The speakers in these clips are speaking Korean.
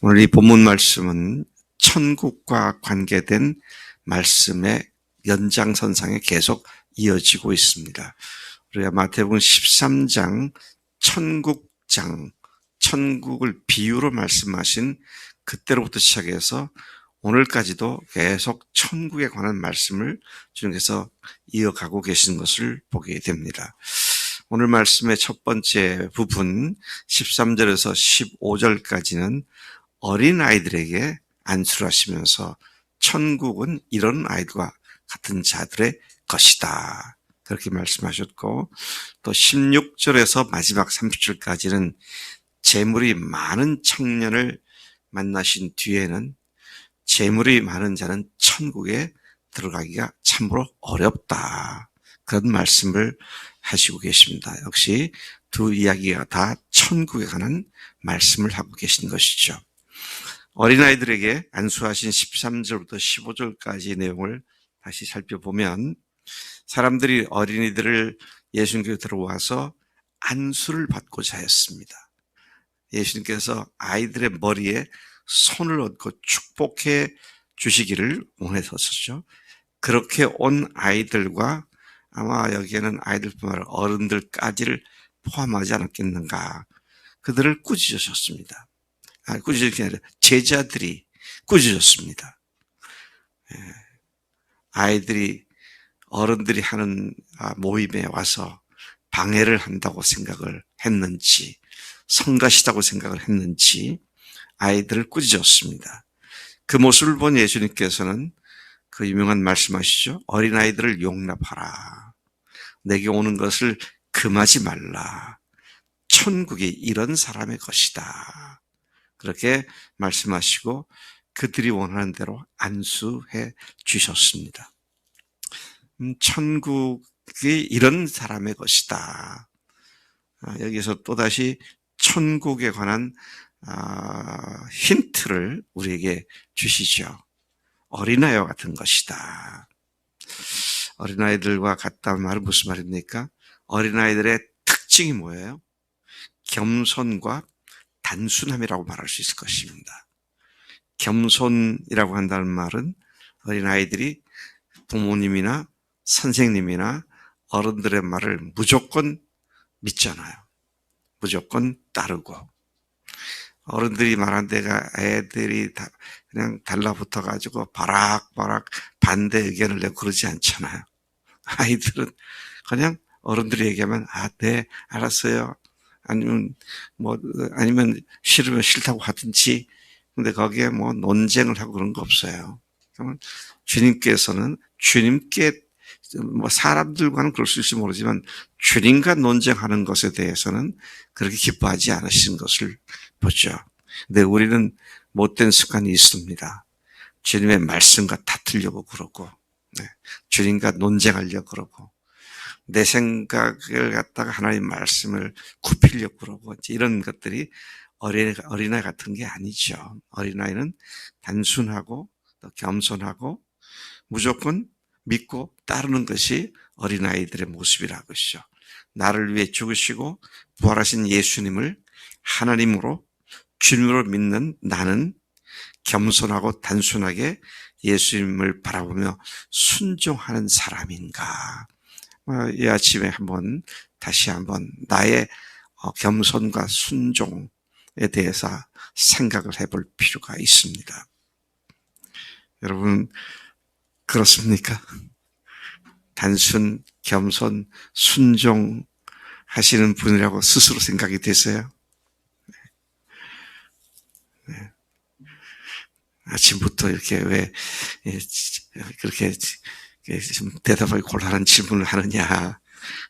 오늘 이 본문 말씀은 천국과 관계된 말씀의 연장선상에 계속 이어지고 있습니다. 우리가 마태복음 13장 천국장, 천국을 비유로 말씀하신 그때로부터 시작해서 오늘까지도 계속 천국에 관한 말씀을 주님께서 이어가고 계신 것을 보게 됩니다. 오늘 말씀의 첫 번째 부분 13절에서 15절까지는 어린아이들에게 안수를 하시면서 천국은 이런 아이들과 같은 자들의 것이다, 그렇게 말씀하셨고, 또 16절에서 마지막 30절까지는 재물이 많은 청년을 만나신 뒤에는 재물이 많은 자는 천국에 들어가기가 참으로 어렵다, 그런 말씀을 하시고 계십니다. 역시 두 이야기가 다 천국에 관한 말씀을 하고 계신 것이죠. 어린아이들에게 안수하신 13절부터 15절까지 내용을 다시 살펴보면, 사람들이 어린이들을 예수님께로 들어와서 안수를 받고자 했습니다. 예수님께서 아이들의 머리에 손을 얹고 축복해 주시기를 원했었죠. 그렇게 온 아이들과, 아마 여기에는 아이들뿐만 아니라 어른들까지를 포함하지 않았겠는가, 그들을 꾸짖으셨습니다. 꾸짖을 게 아니라 제자들이 꾸짖었습니다. 아이들이 어른들이 하는 모임에 와서 방해를 한다고 생각을 했는지, 성가시다고 생각을 했는지 아이들을 꾸짖었습니다. 그 모습을 본 예수님께서는 그 유명한 말씀하시죠. 어린아이들을 용납하라. 내게 오는 것을 금하지 말라. 천국이 이런 사람의 것이다, 그렇게 말씀하시고 그들이 원하는 대로 안수해 주셨습니다. 천국이 이런 사람의 것이다. 여기서 또다시 천국에 관한 힌트를 우리에게 주시죠. 어린아이와 같은 것이다. 어린아이들과 같다는 말은 무슨 말입니까? 어린아이들의 특징이 뭐예요? 겸손과 단순함이라고 말할 수 있을 것입니다. 겸손이라고 한다는 말은 어린아이들이 부모님이나 선생님이나 어른들의 말을 무조건 믿잖아요. 무조건 따르고, 어른들이 말한 데가 애들이 다 그냥 달라붙어가지고 바락바락 반대 의견을 내고 그러지 않잖아요. 아이들은 그냥 어른들이 얘기하면 네, 알았어요, 아니면 싫으면 싫다고 하든지, 근데 거기에 논쟁을 하고 그런 거 없어요. 그러면 주님께서는 주님께, 사람들과는 그럴 수 있을지 모르지만 주님과 논쟁하는 것에 대해서는 그렇게 기뻐하지 않으시는 것을 보죠. 근데 우리는 못된 습관이 있습니다. 주님의 말씀과 다투려고 그러고, 주님과 논쟁하려고 그러고, 내 생각을 갖다가 하나님 말씀을 굽히려고 그러고, 이런 것들이 어린아이 같은 게 아니죠. 어린아이는 단순하고 또 겸손하고 무조건 믿고 따르는 것이 어린아이들의 모습이라고 하시죠. 나를 위해 죽으시고 부활하신 예수님을 하나님으로, 주님으로 믿는 나는 겸손하고 단순하게 예수님을 바라보며 순종하는 사람인가. 이 아침에 다시 한번 나의 겸손과 순종에 대해서 생각을 해볼 필요가 있습니다. 여러분, 그렇습니까? 단순, 겸손, 순종 하시는 분이라고 스스로 생각이 되세요? 네. 아침부터 이렇게 왜 그렇게 좀 대답하기 곤란한 질문을 하느냐,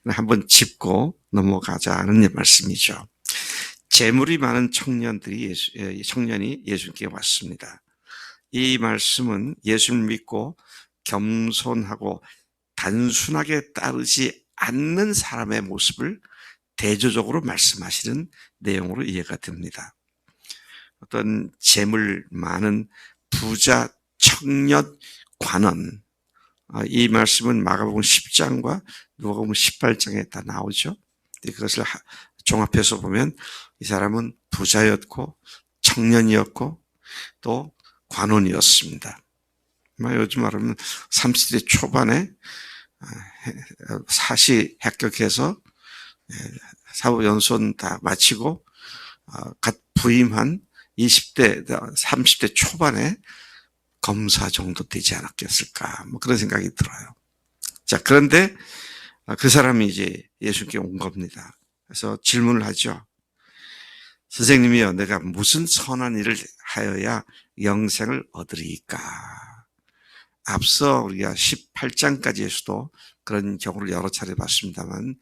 한번 짚고 넘어가자는 말씀이죠. 재물이 많은 청년이 예수님께 왔습니다. 이 말씀은 예수를 믿고 겸손하고 단순하게 따르지 않는 사람의 모습을 대조적으로 말씀하시는 내용으로 이해가 됩니다. 어떤 재물 많은 부자 청년 관원, 이 말씀은 마가복음 10장과 누가복음 18장에 다 나오죠. 그것을 종합해서 보면 이 사람은 부자였고 청년이었고 또 관원이었습니다. 요즘 말하면 30대 초반에 사시 합격해서 사법연수원 다 마치고 갓 부임한 20대, 30대 초반에 검사 정도 되지 않았겠을까, 그런 생각이 들어요. 자, 그런데 그 사람이 이제 예수님께 온 겁니다. 그래서 질문을 하죠. 선생님이요, 내가 무슨 선한 일을 하여야 영생을 얻으리까? 앞서 우리가 18장까지에서도 그런 경우를 여러 차례 봤습니다만,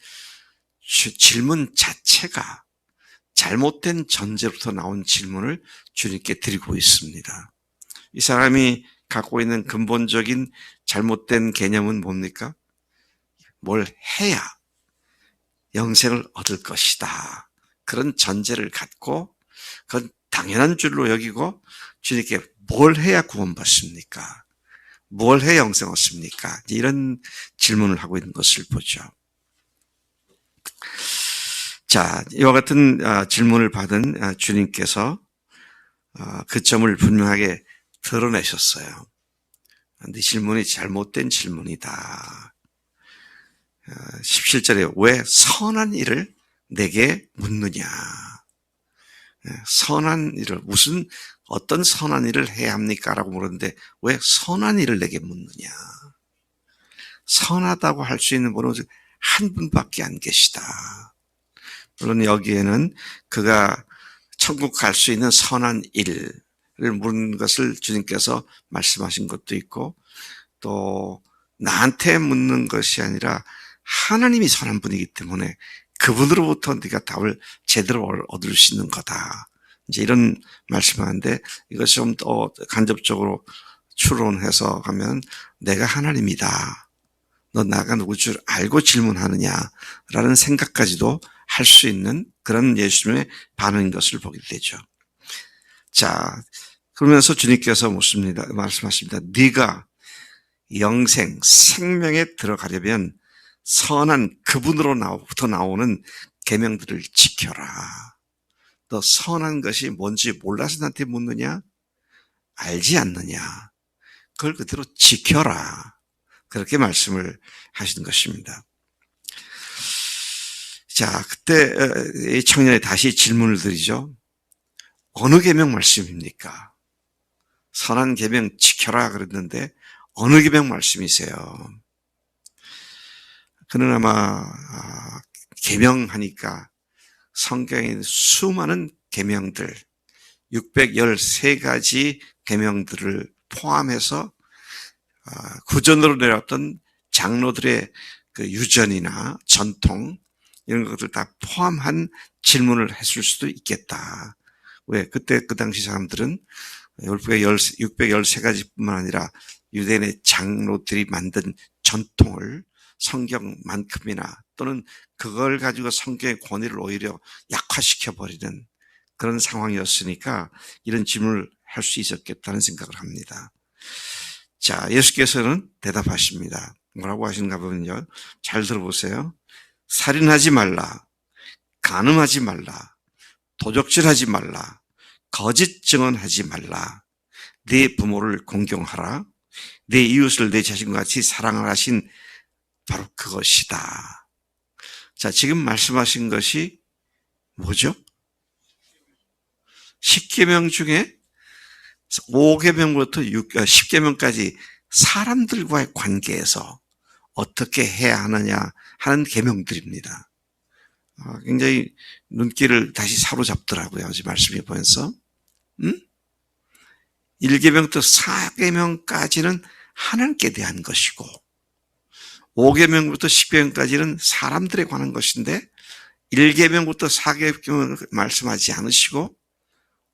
질문 자체가 잘못된 전제부터 나온 질문을 주님께 드리고 있습니다. 이 사람이 갖고 있는 근본적인 잘못된 개념은 뭡니까? 뭘 해야 영생을 얻을 것이다. 그런 전제를 갖고 그건 당연한 줄로 여기고 주님께 뭘 해야 구원받습니까? 뭘 해야 영생 얻습니까? 이런 질문을 하고 있는 것을 보죠. 자, 이와 같은 질문을 받은 주님께서 그 점을 분명하게 드러내셨어요. 네 질문이 잘못된 질문이다. 17절에 왜 선한 일을 내게 묻느냐. 선한 일을, 어떤 선한 일을 해야 합니까? 라고 물었는데 왜 선한 일을 내게 묻느냐. 선하다고 할 수 있는 분은 한 분밖에 안 계시다. 물론 여기에는 그가 천국 갈 수 있는 선한 일을 묻는 것을 주님께서 말씀하신 것도 있고, 또 나한테 묻는 것이 아니라 하나님이 선한 분이기 때문에 그분으로부터 네가 답을 제대로 얻을 수 있는 거다. 이제 이런 말씀을 하는데, 이것이 좀 더 간접적으로 추론해서 가면 내가 하나님이다. 너 나가 누굴 줄 알고 질문하느냐라는 생각까지도 할 수 있는 그런 예수님의 반응인 것을 보게 되죠. 자, 그러면서 주님께서 말씀하십니다. 네가 영생, 생명에 들어가려면 선한 그분으로부터 나오는 계명들을 지켜라. 너 선한 것이 뭔지 몰라서 나한테 묻느냐? 알지 않느냐? 그걸 그대로 지켜라. 그렇게 말씀을 하시는 것입니다. 자, 그때 이 청년이 다시 질문을 드리죠. 어느 계명 말씀입니까? 선한 계명 지켜라 그랬는데 어느 계명 말씀이세요? 그는 아마 계명하니까 성경에 수많은 계명들, 613가지 계명들을 포함해서 구전으로 내려왔던 장로들의 그 유전이나 전통 이런 것들 다 포함한 질문을 했을 수도 있겠다. 왜? 그때 그 당시 사람들은 613가지뿐만 아니라 유대인의 장로들이 만든 전통을 성경만큼이나 또는 그걸 가지고 성경의 권위를 오히려 약화시켜버리는 그런 상황이었으니까 이런 질문을 할 수 있었겠다는 생각을 합니다. 자, 예수께서는 대답하십니다. 뭐라고 하시는가 보면요. 잘 들어보세요. 살인하지 말라, 간음하지 말라, 도적질하지 말라, 거짓 증언하지 말라, 네 부모를 공경하라, 네 이웃을 내 자신과 같이 사랑을 하신 바로 그것이다. 자, 지금 말씀하신 것이 뭐죠? 10계명 중에 5계명부터 10계명까지 사람들과의 관계에서 어떻게 해야 하느냐 하는 계명들입니다. 굉장히 눈길을 다시 사로잡더라고요. 어제 말씀해 보면서. 1계명부터 4계명까지는 하나님께 대한 것이고 5계명부터 10계명까지는 사람들에 관한 것인데 1계명부터 4계명을 말씀하지 않으시고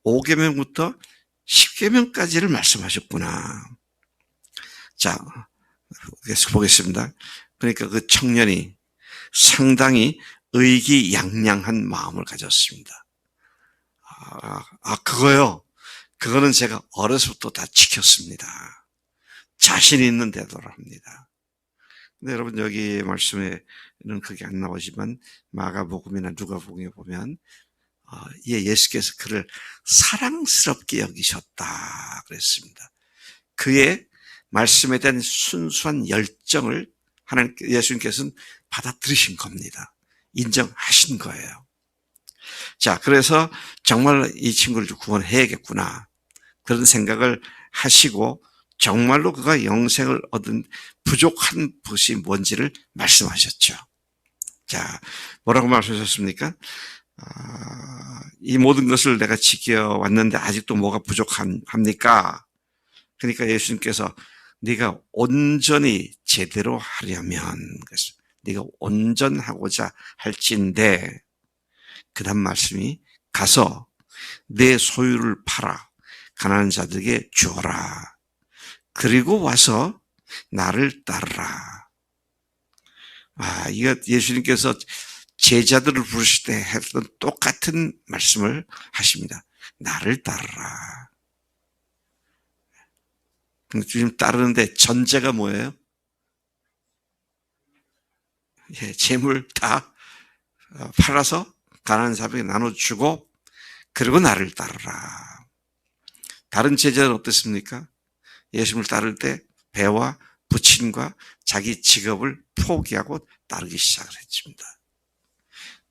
5계명부터 10계명까지를 말씀하셨구나. 자, 계속 보겠습니다. 그러니까 그 청년이 상당히 의기양양한 마음을 가졌습니다. 그거요. 그거는 제가 어려서부터 다 지켰습니다. 자신 있는 대답을 합니다. 근데 여러분 여기 말씀에는 그게 안 나오지만 마가복음이나 누가복음에 보면 예수께서 그를 사랑스럽게 여기셨다 그랬습니다. 그의 말씀에 대한 순수한 열정을 예수님께서는 받아들이신 겁니다. 인정하신 거예요. 자, 그래서 정말 이 친구를 구원해야겠구나 그런 생각을 하시고 정말로 그가 영생을 얻은 부족한 것이 뭔지를 말씀하셨죠. 자, 뭐라고 말씀하셨습니까? 이 모든 것을 내가 지켜왔는데 아직도 뭐가 부족합니까? 그러니까 예수님께서 네가 온전히 제대로 하려면, 그래서 네가 온전하고자 할진대, 그 다음 말씀이 가서 내 소유를 팔아 가난한 자들에게 주어라. 그리고 와서 나를 따르라. 이거 예수님께서 제자들을 부르실 때 했던 똑같은 말씀을 하십니다. 나를 따르라. 주님 따르는데 전제가 뭐예요? 재물 다 팔아서 가난한 사람에게 나눠주고 그리고 나를 따르라. 다른 제자는 어땠습니까? 예수님을 따를 때 배와 부친과 자기 직업을 포기하고 따르기 시작을 했습니다.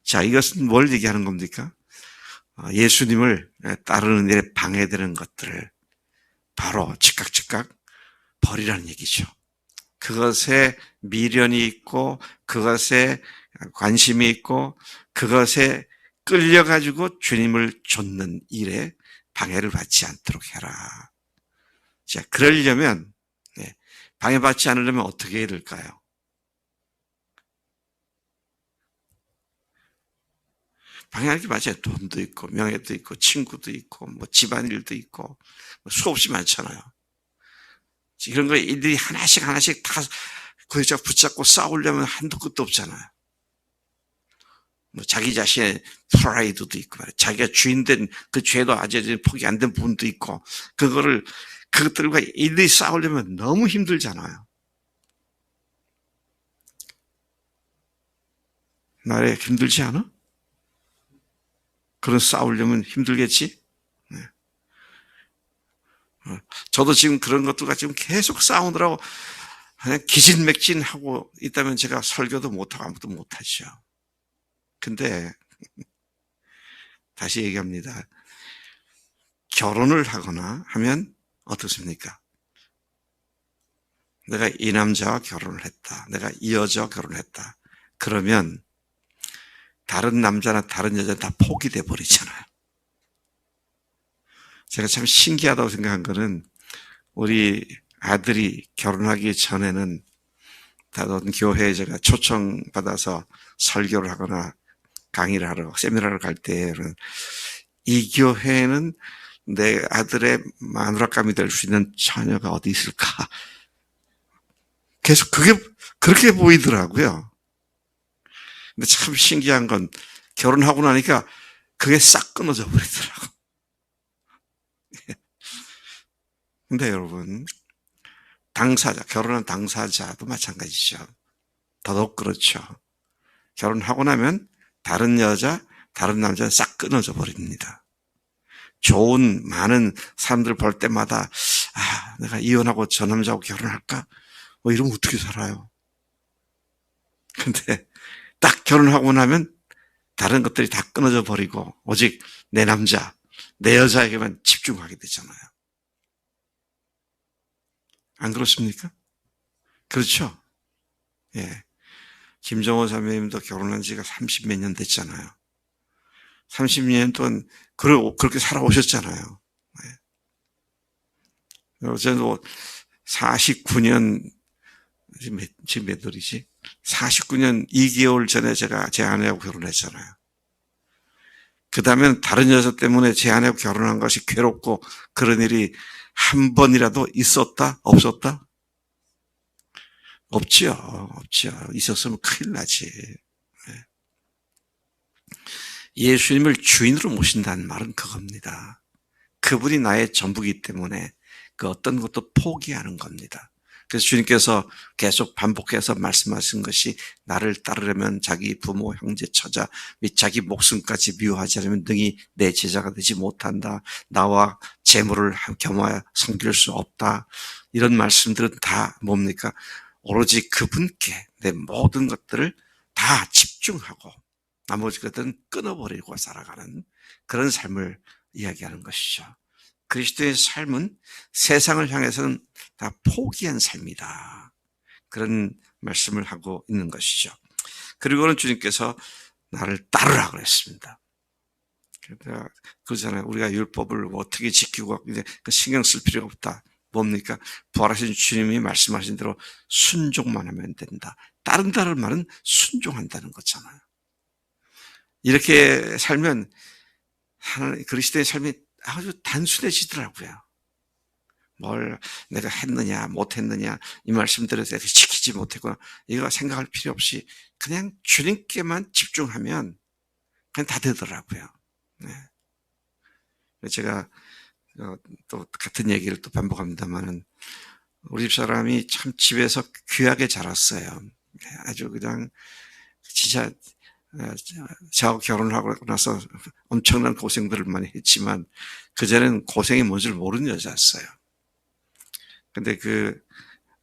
자, 이것은 뭘 얘기하는 겁니까? 예수님을 따르는 일에 방해되는 것들을 바로 즉각 버리라는 얘기죠. 그것에 미련이 있고 그것에 관심이 있고 그것에 끌려가지고 주님을 좇는 일에 방해를 받지 않도록 해라. 자, 그러려면 방해받지 않으려면 어떻게 해야 될까요? 방해하는 게 맞아요. 돈도 있고 명예도 있고 친구도 있고 뭐 집안일도 있고 수없이 많잖아요. 이런 거 일일이 하나씩 다 거기서 붙잡고 싸우려면 한도 끝도 없잖아요. 뭐 자기 자신의 프라이드도 있고 말이에요. 자기가 주인된 그 죄도 아직 포기 안 된 부분도 있고 그것들과 일일이 싸우려면 너무 힘들잖아요. 나래 힘들지 않아? 그런 싸우려면 힘들겠지? 네. 저도 지금 그런 것들과 지금 계속 싸우느라고 그냥 기진맥진하고 있다면 제가 설교도 못하고 아무것도 못하죠. 근데 다시 얘기합니다. 결혼을 하거나 하면 어떻습니까? 내가 이 남자와 결혼을 했다. 내가 이 여자와 결혼을 했다. 그러면 다른 남자나 다른 여자는 다 포기돼 버리잖아요. 제가 참 신기하다고 생각한 거는 우리 아들이 결혼하기 전에는 다른 교회에 제가 초청받아서 설교를 하거나 강의를 하러 세미나를 갈 때는 이 교회는 내 아들의 마누라감이 될 수 있는 처녀가 어디 있을까? 계속 그렇게 보이더라고요. 근데 참 신기한 건 결혼하고 나니까 그게 싹 끊어져 버리더라고. 근데 여러분, 결혼한 당사자도 마찬가지죠. 더더욱 그렇죠. 결혼하고 나면 다른 여자, 다른 남자는 싹 끊어져 버립니다. 좋은 많은 사람들 볼 때마다 내가 이혼하고 저 남자하고 결혼할까? 뭐 이러면 어떻게 살아요? 근데 딱 결혼하고 나면 다른 것들이 다 끊어져 버리고 오직 내 남자, 내 여자에게만 집중하게 되잖아요. 안 그렇습니까? 그렇죠? 예. 김정호 자매님도 결혼한 지가 30몇 년 됐잖아요. 30년 동안 그렇게 살아오셨잖아요. 저는 49년, 지금 몇 월이지? 49년 2개월 전에 제가 제 아내하고 결혼했잖아요. 그 다음엔 다른 여자 때문에 제 아내하고 결혼한 것이 괴롭고 그런 일이 한 번이라도 있었다? 없었다? 없죠. 있었으면 큰일 나지. 예수님을 주인으로 모신다는 말은 그겁니다. 그분이 나의 전부이기 때문에 그 어떤 것도 포기하는 겁니다. 그래서 주님께서 계속 반복해서 말씀하신 것이 나를 따르려면 자기 부모, 형제, 처자 및 자기 목숨까지 미워하지 않으면 능히 내 제자가 되지 못한다. 나와 재물을 겸하여 섬길 수 없다. 이런 말씀들은 다 뭡니까? 오로지 그분께 내 모든 것들을 다 집중하고 나머지 것들은 끊어버리고 살아가는 그런 삶을 이야기하는 것이죠. 그리스도의 삶은 세상을 향해서는 다 포기한 삶이다. 그런 말씀을 하고 있는 것이죠. 그리고는 주님께서 나를 따르라 그랬습니다. 그러잖아요. 우리가 율법을 어떻게 지키고 이제 신경 쓸 필요가 없다. 뭡니까? 부활하신 주님이 말씀하신 대로 순종만 하면 된다. 따른다는 말은 순종한다는 거잖아요. 이렇게 살면 하나님 그리스도의 삶이 아주 단순해지더라고요. 뭘 내가 했느냐 못했느냐 이 말씀대로 내가 지키지 못했구나 이거 생각할 필요 없이 그냥 주님께만 집중하면 그냥 다 되더라고요. 네. 제가 또 같은 얘기를 또 반복합니다만은 우리 집사람이 참 집에서 귀하게 자랐어요. 아주 그냥 진짜 저하고 결혼을 하고 나서 엄청난 고생들을 많이 했지만 그전에는 고생이 뭔지를 모르는 여자였어요. 근데 그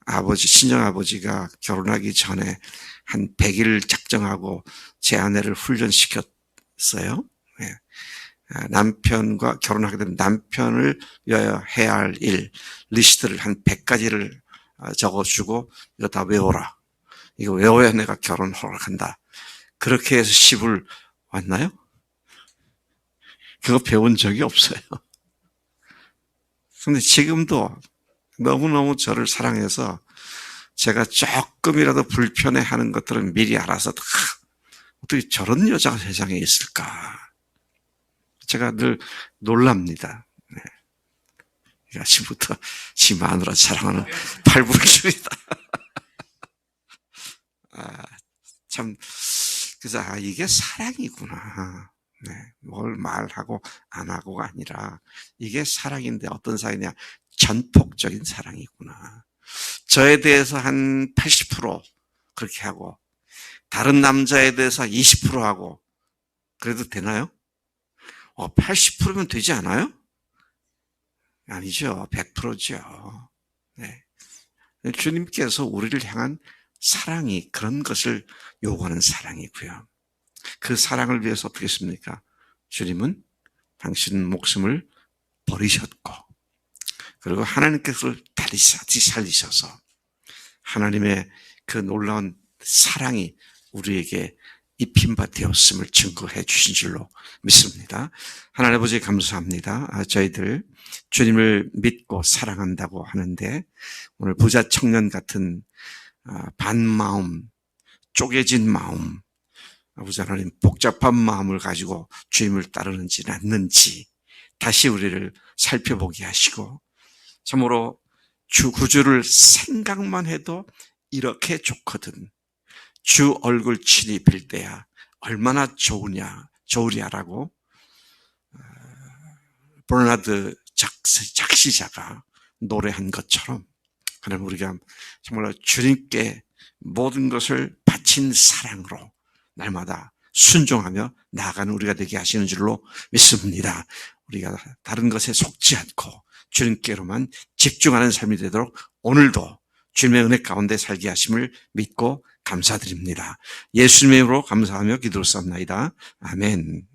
아버지, 친정아버지가 결혼하기 전에 한 100일 작정하고 제 아내를 훈련시켰어요. 네. 남편과 결혼하게 되면 남편을 위하여 해야 할 일, 리스트를 한 100가지를 적어주고 이거 다 외워라. 이거 외워야 내가 결혼 허락한다. 그렇게 해서 시집을 왔나요? 그거 배운 적이 없어요. 근데 지금도 너무너무 저를 사랑해서 제가 조금이라도 불편해하는 것들은 미리 알아서 어떻게 저런 여자가 세상에 있을까? 제가 늘 놀랍니다. 네. 아침부터 지 마누라 자랑하는 팔불출이다. 참 그래서 이게 사랑이구나. 네. 뭘 말하고 안 하고가 아니라 이게 사랑인데 어떤 사랑이냐? 전폭적인 사랑이구나. 저에 대해서 한 80% 그렇게 하고 다른 남자에 대해서 20% 하고 그래도 되나요? 80%면 되지 않아요? 아니죠. 100%죠. 네. 주님께서 우리를 향한 사랑이 그런 것을 요구하는 사랑이고요. 그 사랑을 위해서 어떻게 했습니까? 주님은 당신 목숨을 버리셨고 그리고 하나님께서 다시 살리셔서 하나님의 그 놀라운 사랑이 우리에게 입힌 바 되었음을 증거해 주신 줄로 믿습니다. 하나님 아버지 감사합니다. 저희들 주님을 믿고 사랑한다고 하는데 오늘 부자 청년 같은 반마음, 쪼개진 마음, 아버지 하나님 복잡한 마음을 가지고 주님을 따르는지 않는지 다시 우리를 살펴보게 하시고 참으로 주 구주를 생각만 해도 이렇게 좋거든. 주 얼굴 친히 뵐 때야 얼마나 좋으랴라고 버나드 작시자가 노래한 것처럼 하나님 우리가 정말 주님께 모든 것을 바친 사랑으로 날마다 순종하며 나아가는 우리가 되게 하시는 줄로 믿습니다. 우리가 다른 것에 속지 않고 주님께로만 집중하는 삶이 되도록 오늘도 주님의 은혜 가운데 살게 하심을 믿고 감사드립니다. 예수님의 이름으로 감사하며 기도를 쌉나이다. 아멘.